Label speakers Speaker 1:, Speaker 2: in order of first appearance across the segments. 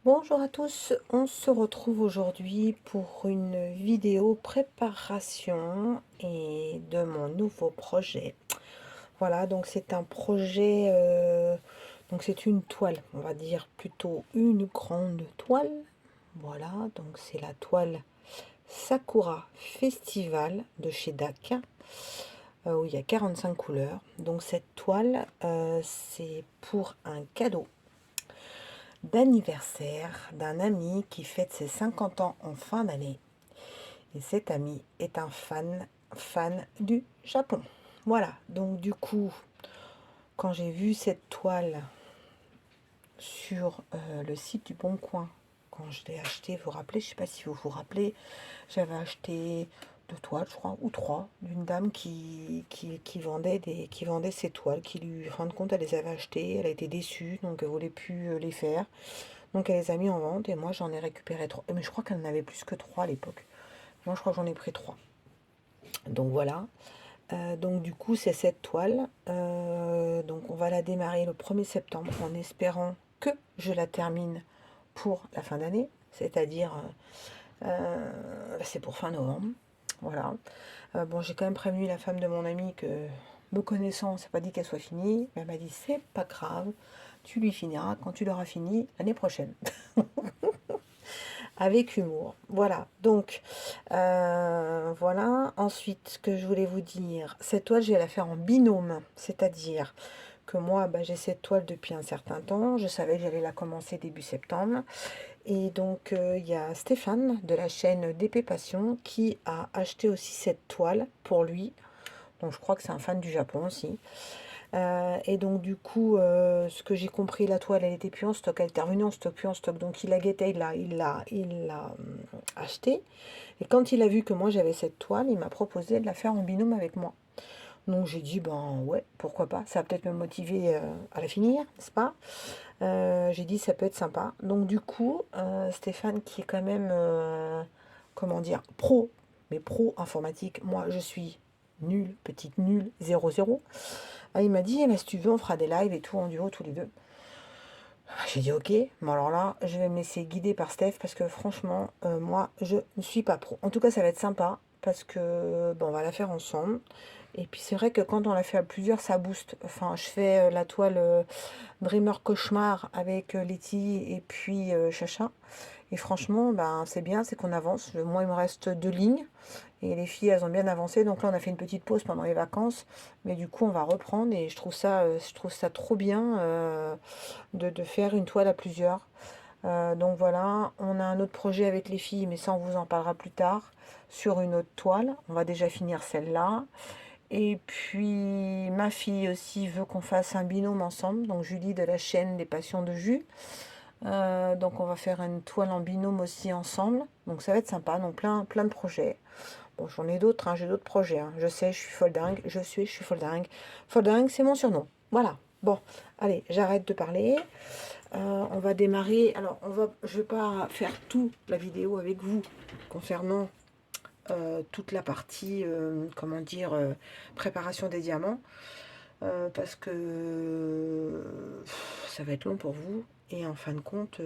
Speaker 1: Bonjour à tous, on se retrouve aujourd'hui pour une vidéo préparation et de mon nouveau projet. Voilà, donc c'est un projet, donc c'est une toile, on va dire plutôt une grande toile. Voilà, donc c'est la toile Sakura Festival de chez DAC, où il y a 45 couleurs. Donc cette toile, c'est pour un cadeau d'anniversaire d'un ami qui fête ses 50 ans en fin d'année. Et cet ami est un fan du Japon. Voilà, donc du coup, quand j'ai vu cette toile sur le site du Bon Coin, quand je l'ai acheté, vous vous rappelez, je ne sais pas si vous vous rappelez, j'avais acheté deux toiles, je crois, ou trois, d'une dame qui vendait ses toiles, qui lui, en fin de compte, elle les avait achetées, elle a été déçue, donc elle voulait plus les faire. Donc elle les a mis en vente et moi j'en ai récupéré trois. Mais je crois qu'elle en avait plus que trois à l'époque. Moi je crois que j'en ai pris trois. Donc voilà. Donc du coup c'est cette toile. Donc on va la démarrer le 1er septembre en espérant que je la termine pour la fin d'année. C'est-à-dire, c'est pour fin novembre. Voilà. Bon, j'ai quand même prévenu la femme de mon ami que, me connaissant, c'est pas dit qu'elle soit finie. Mais elle m'a dit c'est pas grave, tu lui finiras quand tu l'auras fini l'année prochaine. Avec humour. Voilà, donc voilà. Ensuite, ce que je voulais vous dire, cette toile, je vais la faire en binôme, c'est-à-dire que moi, j'ai cette toile depuis un certain temps. Je savais que j'allais la commencer début septembre. Et donc, il y a Stéphane de la chaîne DP Passion qui a acheté aussi cette toile pour lui. Donc, je crois que c'est un fan du Japon aussi. Et donc du coup, ce que j'ai compris, la toile, elle était plus en stock, elle était revenue en stock, plus en stock. Donc il la guettait, il l'a acheté. Et quand il a vu que moi j'avais cette toile, il m'a proposé de la faire en binôme avec moi. Donc j'ai dit, ben ouais, pourquoi pas, ça va peut-être me motiver à la finir, n'est-ce pas? J'ai dit, ça peut être sympa. Donc du coup, Stéphane, qui est quand même, comment dire, pro, mais pro informatique, moi je suis nulle, petite nulle, 0-0. Ah, il m'a dit, eh ben, si tu veux, on fera des lives et tout en duo tous les deux. J'ai dit ok, mais alors là, je vais me laisser guider par Steph parce que franchement, moi, je ne suis pas pro. En tout cas, ça va être sympa parce que bon, on va la faire ensemble. Et puis c'est vrai que quand on la fait à plusieurs, ça booste. Enfin, je fais la toile Dreamer Cauchemar avec Letty et puis Chacha. Et franchement, c'est bien, c'est qu'on avance. Moi, il me reste deux lignes. Et les filles, elles ont bien avancé. Donc là, on a fait une petite pause pendant les vacances. Mais du coup, on va reprendre. Et je trouve ça trop bien de faire une toile à plusieurs. Donc voilà, on a un autre projet avec les filles, mais ça, on vous en parlera plus tard, sur une autre toile. On va déjà finir celle-là. Et puis, ma fille aussi veut qu'on fasse un binôme ensemble. Donc, Julie de la chaîne des Passions de Jus. Donc, on va faire une toile en binôme aussi ensemble. Donc, ça va être sympa. Donc, plein de projets. Bon, j'en ai d'autres, hein, j'ai d'autres projets, hein. Je sais, je suis folle dingue, je suis folle dingue. Folle dingue, c'est mon surnom. Voilà. Bon, allez, j'arrête de parler. On va démarrer. Alors, je vais pas faire toute la vidéo avec vous concernant toute la partie, comment dire, préparation des diamants, parce que ça va être long pour vous. Et en fin de compte,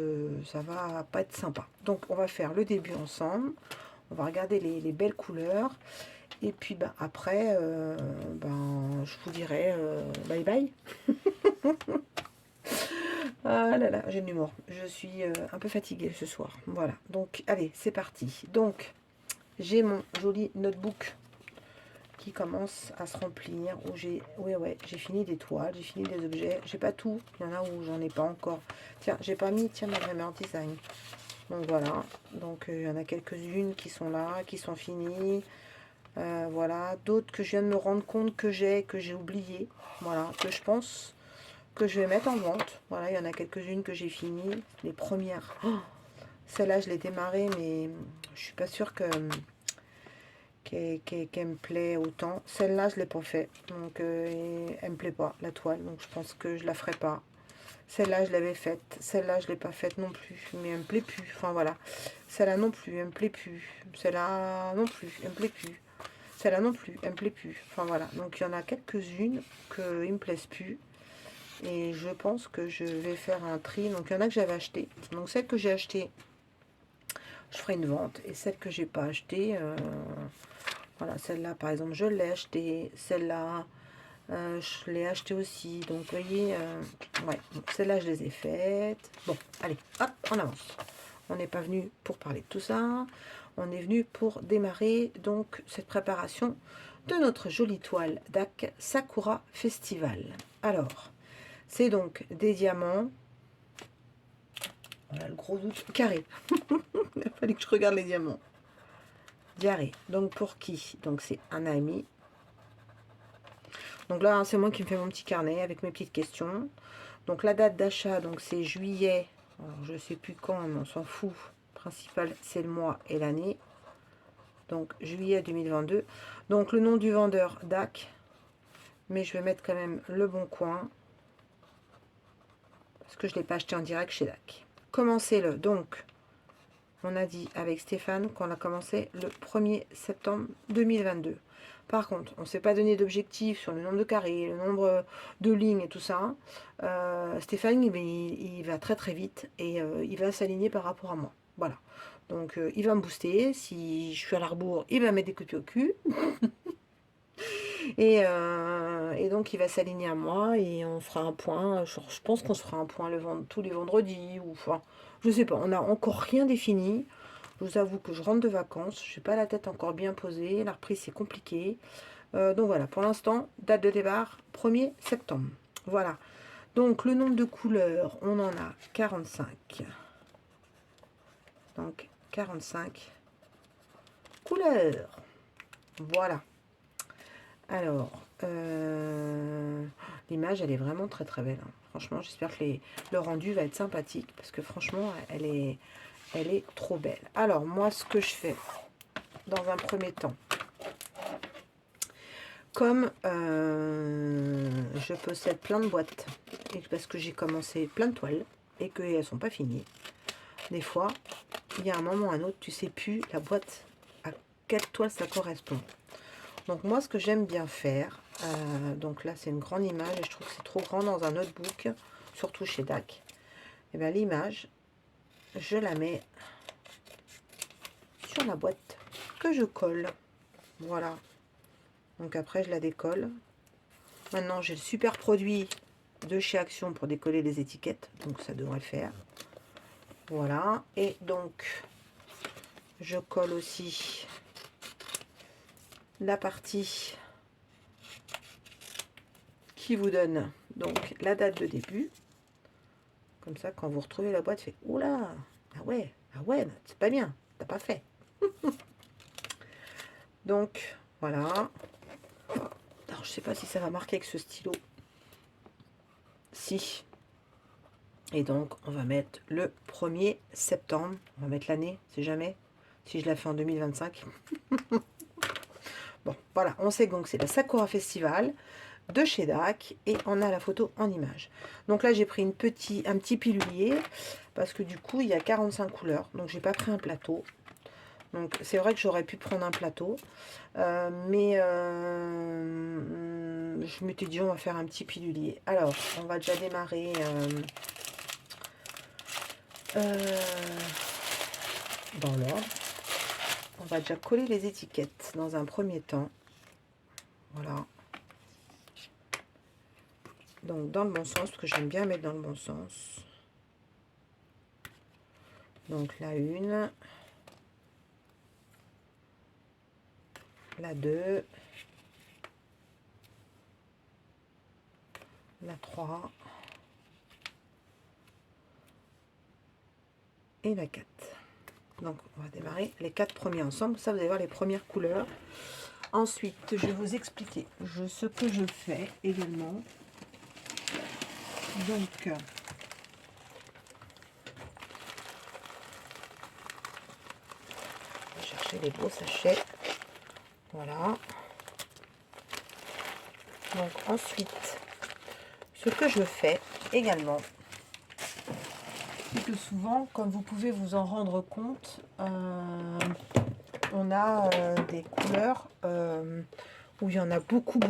Speaker 1: ça va pas être sympa. Donc, on va faire le début ensemble. On va regarder les belles couleurs. Et puis après, je vous dirai bye bye. Ah là là, j'ai de l'humour. Je suis un peu fatiguée ce soir. Voilà, donc allez, c'est parti. Donc, j'ai mon joli notebook qui commence à se remplir. Où j'ai fini des toiles, j'ai fini des objets. J'ai pas tout, il y en a où j'en ai pas encore. Tiens, j'ai pas mis, tiens, ma Dreamer Design. Donc voilà, donc il y en a quelques-unes qui sont là, qui sont finies. Voilà, d'autres que je viens de me rendre compte que j'ai oublié. Voilà, que je pense que je vais mettre en vente. Voilà, il y en a quelques-unes que j'ai finies. Les premières. Oh, celle-là, je l'ai démarrée, mais je suis pas sûre qu'elle me plaît autant. Celle-là, je l'ai pas fait. Donc, elle me plaît pas, la toile. Donc, je pense que je la ferai pas. Celle-là, je l'avais faite. Celle-là, je l'ai pas faite non plus. Mais elle me plaît plus. Enfin, voilà. Celle-là non plus, elle me plaît plus. Celle-là non plus, elle me plaît plus. Celle-là non plus, elle me plaît plus. Enfin voilà, donc il y en a quelques-unes qui me plaisent plus. Et je pense que je vais faire un tri. Donc il y en a que j'avais acheté. Donc celles que j'ai achetées, je ferai une vente. Et celles que j'ai pas achetées, voilà, celle-là par exemple, je l'ai achetée. Celle-là, je l'ai achetée aussi. Donc vous voyez, ouais, bon, celles-là je les ai faites. Bon, allez, hop, on avance. On n'est pas venu pour parler de tout ça. On est venu pour démarrer donc cette préparation de notre jolie toile DAC Sakura Festival. Alors, c'est donc des diamants. Voilà le gros doute. Carré. Il a fallu que je regarde les diamants. Diarrhée. Donc pour qui? Donc c'est un ami. Donc là, c'est moi qui me fais mon petit carnet avec mes petites questions. Donc la date d'achat, donc c'est juillet. Alors, je ne sais plus quand, mais on s'en fout. Le principal, c'est le mois et l'année. Donc juillet 2022. Donc le nom du vendeur, DAC. Mais je vais mettre quand même le bon coin. Parce que je ne l'ai pas acheté en direct chez DAC. Commencez-le. Donc, on a dit avec Stéphane qu'on a commencé le 1er septembre 2022. Par contre, on ne s'est pas donné d'objectif sur le nombre de carrés, le nombre de lignes et tout ça. Stéphane, il va très très vite et il va s'aligner par rapport à moi. Voilà. Donc, il va me booster. Si je suis à la rebours, il va mettre des coups de pied au cul. Et donc, il va s'aligner à moi et on fera un point. Je pense qu'on se fera un point tous les vendredis. Ou, enfin, je sais pas. On n'a encore rien défini. Je vous avoue que je rentre de vacances. Je n'ai pas la tête encore bien posée. La reprise, c'est compliqué. Donc, voilà. Pour l'instant, date de départ, 1er septembre. Voilà. Donc, le nombre de couleurs, on en a 45. Donc, 45 couleurs. Voilà. Alors, l'image, elle est vraiment très très belle. Hein. Franchement, j'espère que le rendu va être sympathique parce que franchement, elle est trop belle. Alors, moi, ce que je fais dans un premier temps, comme je possède plein de boîtes, et parce que j'ai commencé plein de toiles et qu'elles ne sont pas finies, des fois, il y a un moment ou un autre, tu sais plus la boîte à quelle toile ça correspond. Donc moi, ce que j'aime bien faire, donc là c'est une grande image et je trouve que c'est trop grand dans un notebook, surtout chez DAC. Et bien l'image, je la mets sur la boîte que je colle. Voilà. Donc après je la décolle. Maintenant j'ai le super produit de chez Action pour décoller les étiquettes, donc ça devrait le faire. Voilà. Et donc je colle aussi la partie qui vous donne donc la date de début. Comme ça, quand vous retrouvez la boîte, fait oula, ah ouais, c'est pas bien, t'as pas fait. Donc voilà. Alors je sais pas si ça va marquer avec ce stylo. Si. Et donc on va mettre le 1er septembre. On va mettre l'année, c'est jamais. Si je la fais en 2025. Bon, voilà, on sait donc c'est la Sakura Festival de chez DAC et on a la photo en image. Donc là j'ai pris un petit pilulier parce que du coup il y a 45 couleurs, donc j'ai pas pris un plateau. Donc c'est vrai que j'aurais pu prendre un plateau, mais je m'étais dit on va faire un petit pilulier. Alors on va déjà démarrer dans l'ordre. On va déjà coller les étiquettes dans un premier temps. Voilà. Donc dans le bon sens, parce que j'aime bien mettre dans le bon sens. Donc la 1, la 2, la 3 et la 4. Donc on va démarrer les 4 premiers ensemble. Ça, vous allez voir les premières couleurs. Ensuite, je vais vous expliquer ce que je fais également. Donc, je vais chercher les beaux sachets. Voilà. Donc ensuite, ce que je fais également, c'est que souvent, comme vous pouvez vous en rendre compte, on a des couleurs où il y en a beaucoup.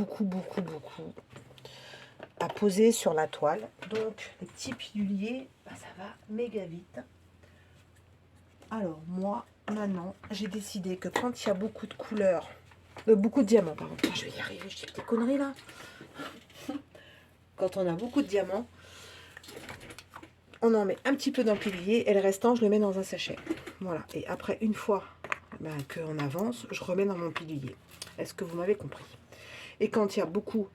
Speaker 1: à poser sur la toile. Donc les petits piluliers, bah, ça va méga vite. Alors moi, maintenant, j'ai décidé que quand il y a beaucoup de couleurs, beaucoup de diamants, pardon, je vais y arriver, je dis des conneries là. Quand on a beaucoup de diamants, on en met un petit peu dans le pilier et le restant, je le mets dans un sachet. Voilà. Et après, une fois qu'on avance, je remets dans mon pilier. Est-ce que vous m'avez compris? Et quand il y a beaucoup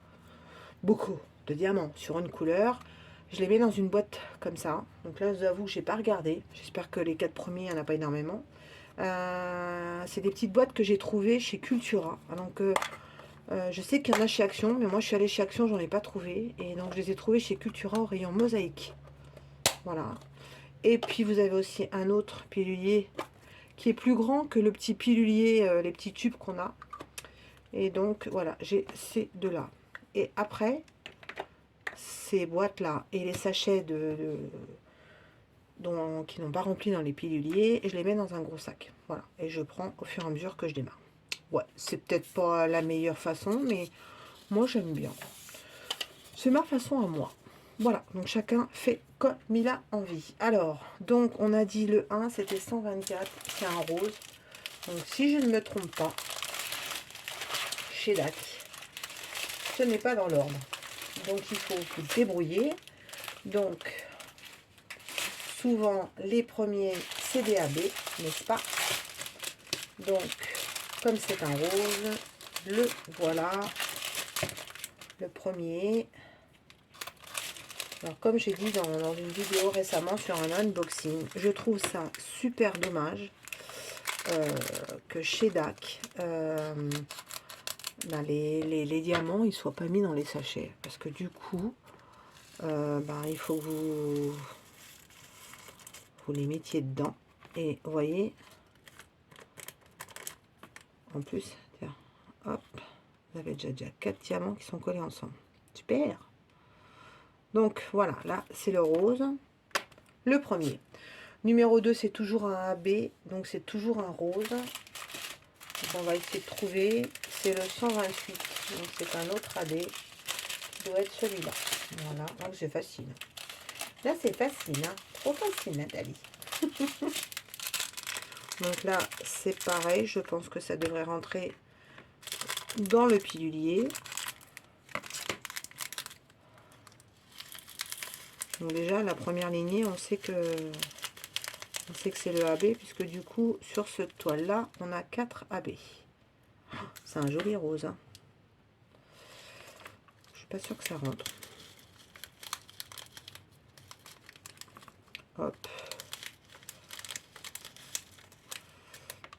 Speaker 1: de diamants sur une couleur, je les mets dans une boîte comme ça. Donc là, je vous avoue que je n'ai pas regardé. J'espère que les 4 premiers, il n'y en a pas énormément. C'est des petites boîtes que j'ai trouvées chez Cultura. Donc, je sais qu'il y en a chez Action, mais moi, je suis allée chez Action, j'en ai pas trouvé. Et donc, je les ai trouvées chez Cultura au rayon mosaïque. Voilà. Et puis, vous avez aussi un autre pilulier qui est plus grand que le petit pilulier, les petits tubes qu'on a. Et donc, voilà, j'ai ces deux-là. Et après, ces boîtes-là et les sachets qui n'ont pas rempli dans les piluliers, je les mets dans un gros sac. Voilà. Et je prends au fur et à mesure que je démarre. Ouais, c'est peut-être pas la meilleure façon, mais moi, j'aime bien. C'est ma façon à moi. Voilà, donc chacun fait comme il a envie. Alors, donc on a dit le 1, c'était 124, c'est un rose. Donc si je ne me trompe pas, chez DAC, ce n'est pas dans l'ordre. Donc il faut vous débrouiller. Donc, souvent les premiers c'est des AB, n'est-ce pas? Donc, comme c'est un rose, le voilà, le premier. Alors, comme j'ai dit dans une vidéo récemment sur un unboxing, je trouve ça super dommage que chez DAC, les diamants ils soient pas mis dans les sachets. Parce que du coup, il faut que vous les mettiez dedans. Et vous voyez, en plus, tiens, hop, vous avez déjà 4 diamants qui sont collés ensemble. Super! Donc voilà, là c'est le rose, le premier. Numéro 2, c'est toujours un AB, donc c'est toujours un rose. Donc on va essayer de trouver, c'est le 128, donc c'est un autre AB, qui doit être celui-là. Voilà, donc c'est facile. Là c'est facile, hein. Trop facile Nathalie. Donc là c'est pareil, je pense que ça devrait rentrer dans le pilulier. Donc déjà la première lignée, on sait que c'est le AB, puisque du coup sur cette toile là on a 4 AB. C'est un joli rose, hein. Je suis pas sûre que ça rentre. Hop.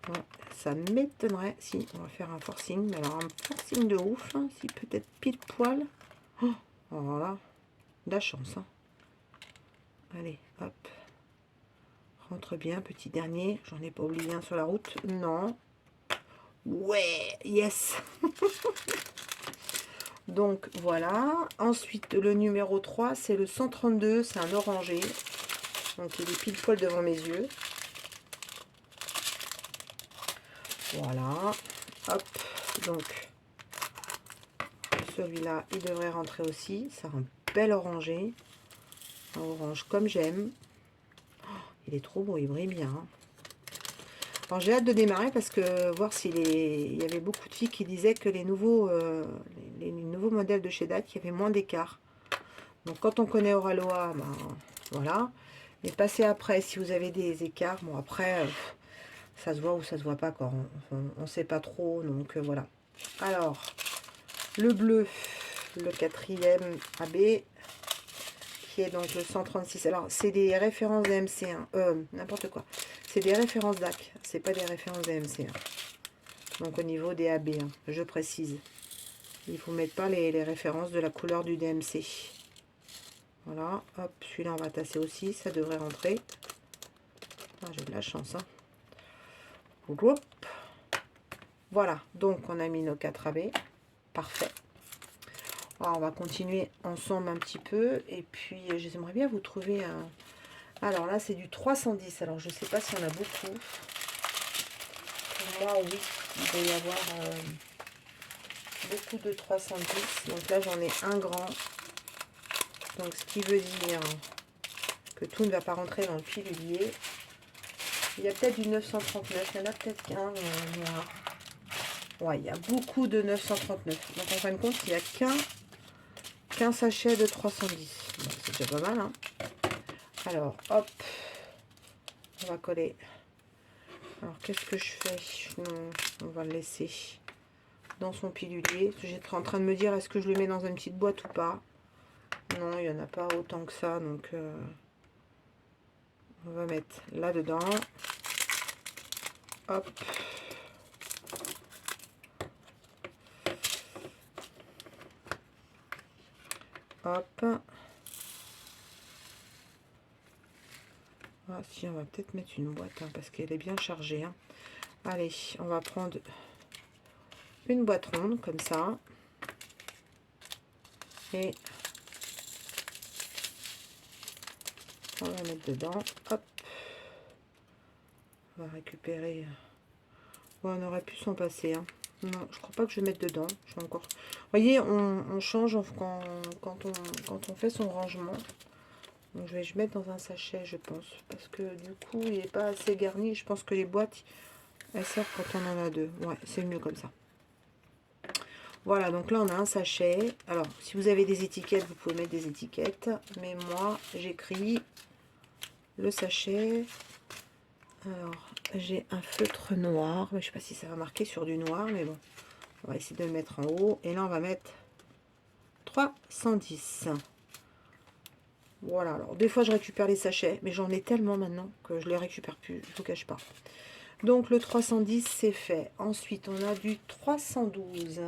Speaker 1: Ouais, ça m'étonnerait si on va faire un forcing, mais alors un forcing de ouf, hein, si peut-être pile poil. Oh, voilà, de la chance, hein. Allez, hop. Rentre bien, petit dernier. J'en ai pas oublié un sur la route. Non. Ouais, yes. Donc voilà. Ensuite, le numéro 3, c'est le 132. C'est un orangé. Donc il est pile poil devant mes yeux. Voilà. Hop. Donc celui-là, il devrait rentrer aussi. C'est un bel orangé. Un orange comme j'aime. Oh, il est trop beau, il brille bien, hein. Alors j'ai hâte de démarrer parce que voir il y avait beaucoup de filles qui disaient que les nouveaux modèles de chez DAC, il y avait moins d'écart. Donc quand on connaît Oraloa, ben, voilà. Mais passer après, si vous avez des écarts, bon après, ça se voit ou ça se voit pas, quoi. On ne sait pas trop, donc voilà. Alors, le bleu, le 4e AB, qui est donc le 136. Alors, c'est des références DMC, hein. N'importe quoi. C'est des références DAC, c'est pas des références DMC, hein. Donc au niveau des AB, hein, je précise. Il ne faut mettre pas les références de la couleur du DMC. Voilà, hop, celui-là on va tasser aussi, ça devrait rentrer. Ah, j'ai de la chance, hein. Hop. Voilà, donc on a mis nos 4 AB. Parfait. Alors, on va continuer ensemble un petit peu. Et puis, j'aimerais bien vous trouver un... Alors là, c'est du 310. Alors, je ne sais pas s'il y en a beaucoup. Pour moi, oui, il doit y avoir beaucoup de 310. Donc là, j'en ai un grand. Donc, ce qui veut dire que tout ne va pas rentrer dans le pilulier. Il y a peut-être du 939. Il y en a peut-être qu'un noir. Ouais, il y a beaucoup de 939. Donc, en fin de compte, il n'y a qu'un sachet de 310. Bon, c'est déjà pas mal, hein. Alors, hop. On va coller. Alors, qu'est-ce que je fais? Non, on va le laisser dans son pilulier. J'étais en train de me dire, est-ce que je le mets dans une petite boîte ou pas? Non, il n'y en a pas autant que ça. Donc, on va mettre là-dedans. Hop. Hop. Ah, si, on va peut-être mettre une boîte, hein, parce qu'elle est bien chargée, hein. Allez, on va prendre une boîte ronde, comme ça. Et on va mettre dedans. Hop. On va récupérer. Bon, on aurait pu s'en passer, hein. Non, je crois pas que je vais mettre dedans. Je vais encore. Vous voyez, on change quand on fait son rangement. Donc je vais mettre dans un sachet, je pense. Parce que du coup, il n'est pas assez garni. Je pense que les boîtes, elles servent quand on en a deux. Ouais, c'est mieux comme ça. Voilà, donc là, on a un sachet. Alors, si vous avez des étiquettes, vous pouvez mettre des étiquettes. Mais moi, j'écris le sachet. Alors, j'ai un feutre noir. Je ne sais pas si ça va marquer sur du noir, mais bon. On va essayer de le mettre en haut. Et là, on va mettre 310. Voilà, alors des fois je récupère les sachets, mais j'en ai tellement maintenant que je les récupère plus, je vous cache pas. Donc le 310 c'est fait. Ensuite on a du 312.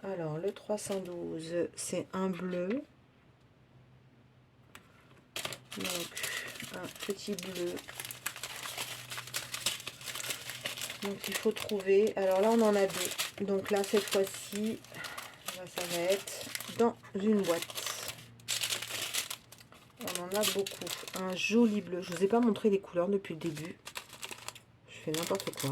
Speaker 1: Alors le 312 c'est un bleu. Donc un petit bleu. Donc il faut trouver. Alors là on en a deux. Donc là cette fois-ci, ça va être dans une boîte. On en a beaucoup. Un joli bleu. Je ne vous ai pas montré les couleurs depuis le début. Je fais n'importe quoi.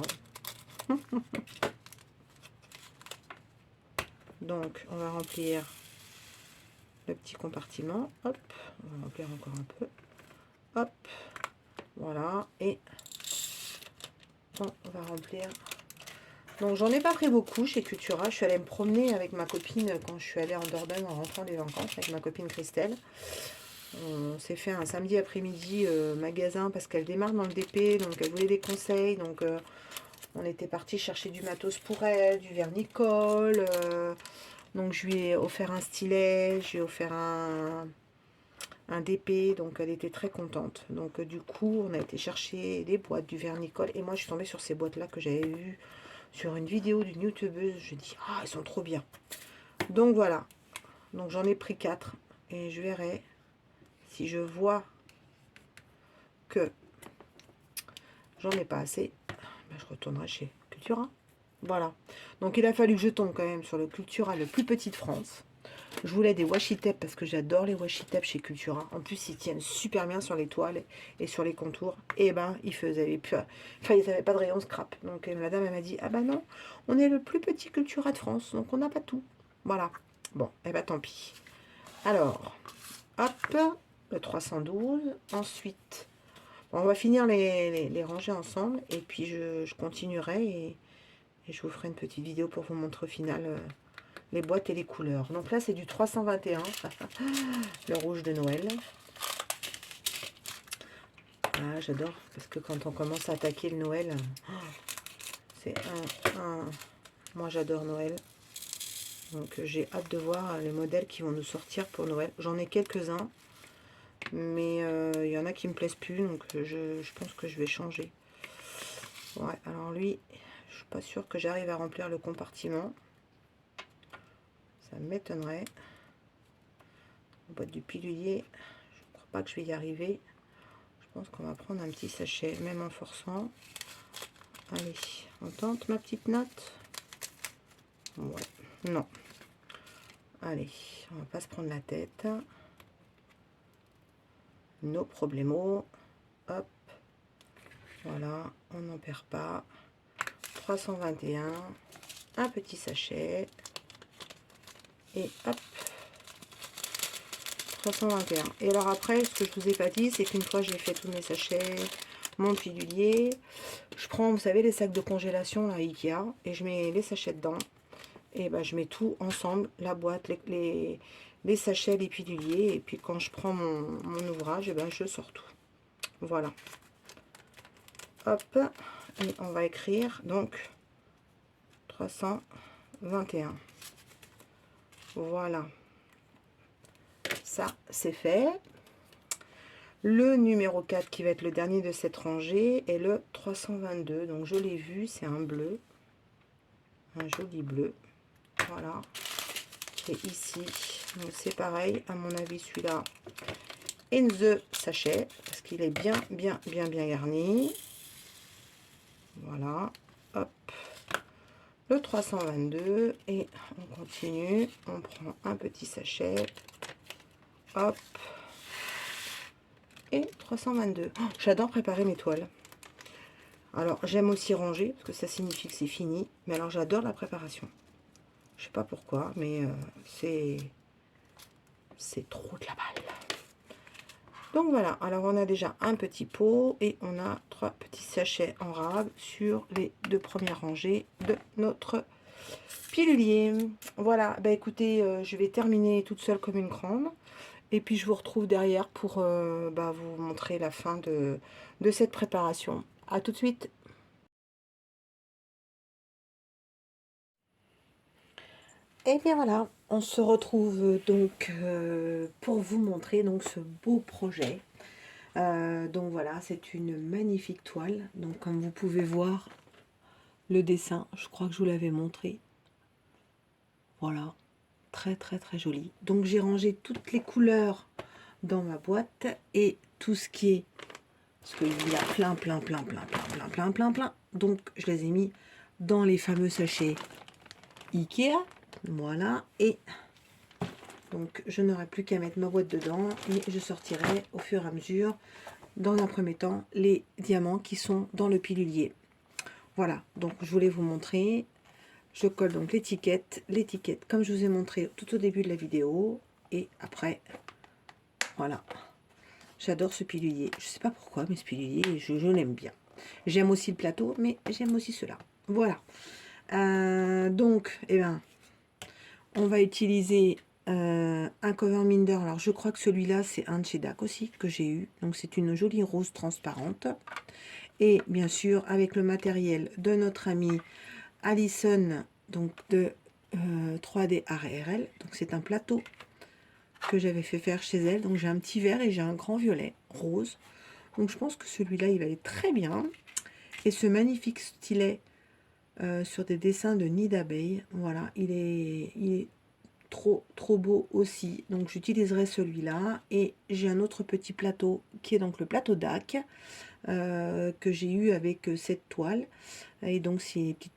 Speaker 1: Donc, on va remplir le petit compartiment. Hop. On va remplir encore un peu. Hop. Voilà. Et on va remplir. Donc, j'en ai pas pris beaucoup chez Cultura. Je suis allée me promener avec ma copine quand je suis allée en Dordogne en rentrant des vacances avec ma copine Christelle. On s'est fait un samedi après-midi magasin parce qu'elle démarre dans le DP, donc elle voulait des conseils. Donc on était parti chercher du matos pour elle, du vernis-colle. Donc je lui ai offert un stylet, je lui ai offert un DP, donc elle était très contente. Donc du coup on a été chercher des boîtes, du vernis-colle. Et moi je suis tombée sur ces boîtes là que j'avais vues sur une vidéo d'une youtubeuse. Je dis ah elles sont trop bien. Donc voilà, donc j'en ai pris 4 et je verrai. Si je vois que j'en ai pas assez, ben je retournerai chez Cultura. Voilà. Donc il a fallu que je tombe quand même sur le Cultura le plus petit de France. Je voulais des washi tape parce que j'adore les washi tape chez Cultura. En plus, ils tiennent super bien sur les toiles et sur les contours. Et ben, ils faisaient plus. Enfin, ils n'avaient pas de rayon scrap. Donc la dame, elle m'a dit, ah ben non, on est le plus petit Cultura de France, donc on n'a pas tout. Voilà. Bon, et ben tant pis. Alors, hop, le 312. Ensuite, on va finir les ranger ensemble. Et puis, je continuerai et je vous ferai une petite vidéo pour vous montrer au final les boîtes et les couleurs. Donc là, c'est du 321. Le rouge de Noël. Ah, j'adore. Parce que quand on commence à attaquer le Noël, c'est un... Moi, j'adore Noël. Donc, j'ai hâte de voir les modèles qui vont nous sortir pour Noël. J'en ai quelques-uns. Mais il y en a qui me plaisent plus, donc je pense que je vais changer. Ouais, alors lui, je suis pas sûre que j'arrive à remplir le compartiment. Ça m'étonnerait. Boîte du pilulier, je crois pas que je vais y arriver. Je pense qu'on va prendre un petit sachet, même en forçant. Allez, on tente ma petite note. Ouais, non. Allez, on va pas se prendre la tête. Nos problemos. Hop. Voilà, on n'en perd pas. 321. Un petit sachet. Et hop. 321. Et alors après, ce que je vous ai pas dit, c'est qu'une fois j'ai fait tous mes sachets, mon pilulier, je prends, vous savez, les sacs de congélation là, Ikea, et je mets les sachets dedans. Et ben je mets tout ensemble, la boîte, les sachets, les piluliers, et puis quand je prends mon ouvrage, et ben je sors tout. Voilà. Hop, et on va écrire donc 321. Voilà. Ça, c'est fait. Le numéro 4 qui va être le dernier de cette rangée est le 322. Donc je l'ai vu, c'est un bleu. Un joli bleu. Voilà. Qui est ici. Donc c'est pareil, à mon avis, celui-là in the sachet. Parce qu'il est bien garni. Voilà. Hop. Le 322. Et on continue. On prend un petit sachet. Hop. Et 322. Oh, j'adore préparer mes toiles. Alors, j'aime aussi ranger, parce que ça signifie que c'est fini. Mais alors, j'adore la préparation. Je sais pas pourquoi, mais c'est trop de la balle. Donc, voilà. Alors, on a déjà un petit pot et on a 3 petits sachets en rab sur les 2 premières rangées de notre pilulier. Voilà. Bah, écoutez, je vais terminer toute seule comme une grande. Et puis, je vous retrouve derrière pour vous montrer la fin de cette préparation. À tout de suite. Et bien voilà, on se retrouve donc pour vous montrer donc ce beau projet. Donc voilà, c'est une magnifique toile. Donc comme vous pouvez voir le dessin, je crois que je vous l'avais montré. Voilà, très joli. Donc j'ai rangé toutes les couleurs dans ma boîte et tout ce qui est, parce qu'il y a plein. Donc je les ai mis dans les fameux sachets Ikea. Voilà, et donc je n'aurai plus qu'à mettre ma boîte dedans et je sortirai au fur et à mesure, dans un premier temps, les diamants qui sont dans le pilulier. Voilà, donc je voulais vous montrer. Je colle donc l'étiquette comme je vous ai montré tout au début de la vidéo. Et après, voilà. J'adore ce pilulier. Je sais pas pourquoi, mais ce pilulier, je l'aime bien. J'aime aussi le plateau, mais j'aime aussi cela. Voilà. Donc, eh ben, on va utiliser un cover minder. Alors je crois que celui-là c'est un de chez DAC aussi que j'ai eu. Donc c'est une jolie rose transparente. Et bien sûr avec le matériel de notre amie Alison, donc de 3D ARL. Donc c'est un plateau que j'avais fait faire chez elle. Donc j'ai un petit vert et j'ai un grand violet rose. Donc je pense que celui-là il va aller très bien. Et ce magnifique stylet sur des dessins de nid d'abeille. Voilà, il est trop beau aussi. Donc j'utiliserai celui-là. Et j'ai un autre petit plateau qui est donc le plateau DAC que j'ai eu avec cette toile. Et donc c'est des petits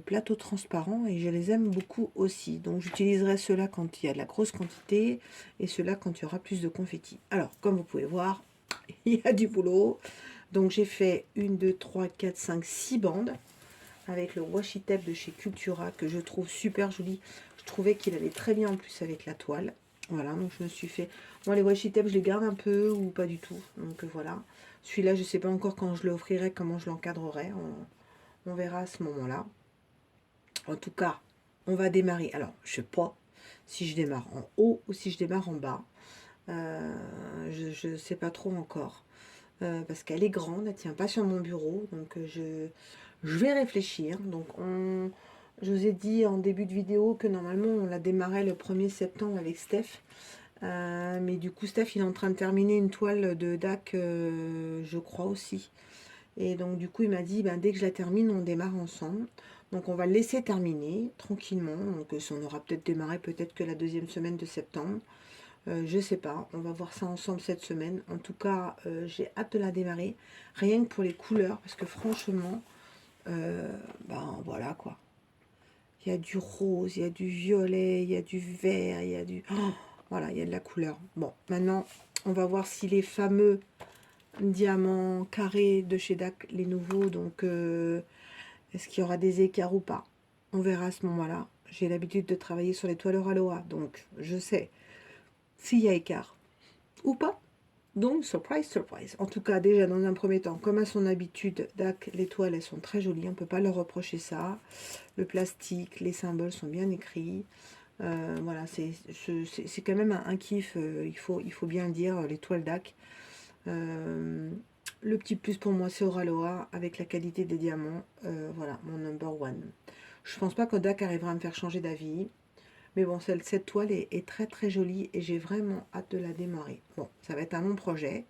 Speaker 1: plateaux transparents et je les aime beaucoup aussi. Donc j'utiliserai ceux-là quand il y a de la grosse quantité et ceux-là quand il y aura plus de confetti. Alors comme vous pouvez voir, il y a du boulot. Donc j'ai fait 1, 2, 3, 4, 5, 6 bandes avec le washi tape de chez Cultura que je trouve super joli. Je trouvais qu'il allait très bien en plus avec la toile. Voilà, donc je me suis fait... Moi, les washi tape, je les garde un peu ou pas du tout. Donc voilà. Celui-là, je ne sais pas encore quand je l'offrirai, comment je l'encadrerai. On verra à ce moment-là. En tout cas, on va démarrer. Alors, je ne sais pas si je démarre en haut ou si je démarre en bas. Je ne sais pas trop encore. Parce qu'elle est grande, elle ne tient pas sur mon bureau. Donc, je vais réfléchir. Donc, je vous ai dit en début de vidéo que normalement, on la démarrait le 1er septembre avec Steph. Mais du coup, Steph, il est en train de terminer une toile de DAC, je crois aussi. Et donc, du coup, il m'a dit, ben, dès que je la termine, on démarre ensemble. Donc, on va le laisser terminer tranquillement. Donc, on aura peut-être démarré peut-être que la 2e semaine de septembre. Je sais pas, on va voir ça ensemble cette semaine. En tout cas, j'ai hâte de la démarrer. Rien que pour les couleurs, parce que franchement, ben voilà quoi. Il y a du rose, il y a du violet, il y a du vert, il y a du... Oh, voilà, il y a de la couleur. Bon, maintenant, on va voir si les fameux diamants carrés de chez DAC, les nouveaux, donc est-ce qu'il y aura des écarts ou pas? On verra à ce moment-là. J'ai l'habitude de travailler sur les toiles Aloha, donc je sais s'il y a écart. ou pas. Donc, surprise, surprise. En tout cas, déjà, dans un premier temps, comme à son habitude, DAC, les toiles, elles sont très jolies. On ne peut pas leur reprocher ça. Le plastique, les symboles sont bien écrits. Voilà, c'est quand même un kiff. Il faut bien le dire, les toiles DAC. Le petit plus pour moi, c'est Oraloa, avec la qualité des diamants. Voilà, mon number one. Je pense pas que DAC arrivera à me faire changer d'avis. Mais bon, cette toile est très très jolie et j'ai vraiment hâte de la démarrer. Bon, ça va être un long projet.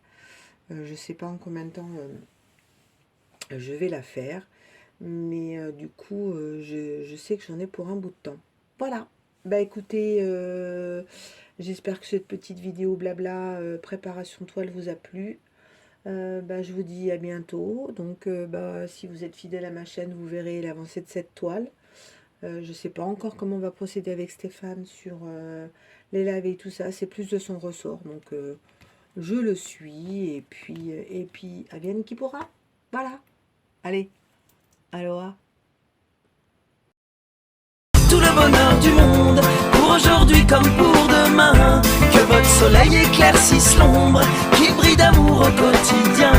Speaker 1: Je ne sais pas en combien de temps je vais la faire. Mais du coup, je sais que j'en ai pour un bout de temps. Voilà. Bah écoutez, j'espère que cette petite vidéo blabla préparation toile vous a plu. Bah, je vous dis à bientôt. Donc, bah, si vous êtes fidèle à ma chaîne, vous verrez l'avancée de cette toile. Je ne sais pas encore comment on va procéder avec Stéphane sur les lives et tout ça. C'est plus de son ressort. Donc, je le suis. Et puis advienne qui pourra. Voilà. Allez. Aloha.
Speaker 2: Tout le bonheur du monde, pour aujourd'hui comme pour demain. Que votre soleil éclaircisse l'ombre, qui brille d'amour au quotidien.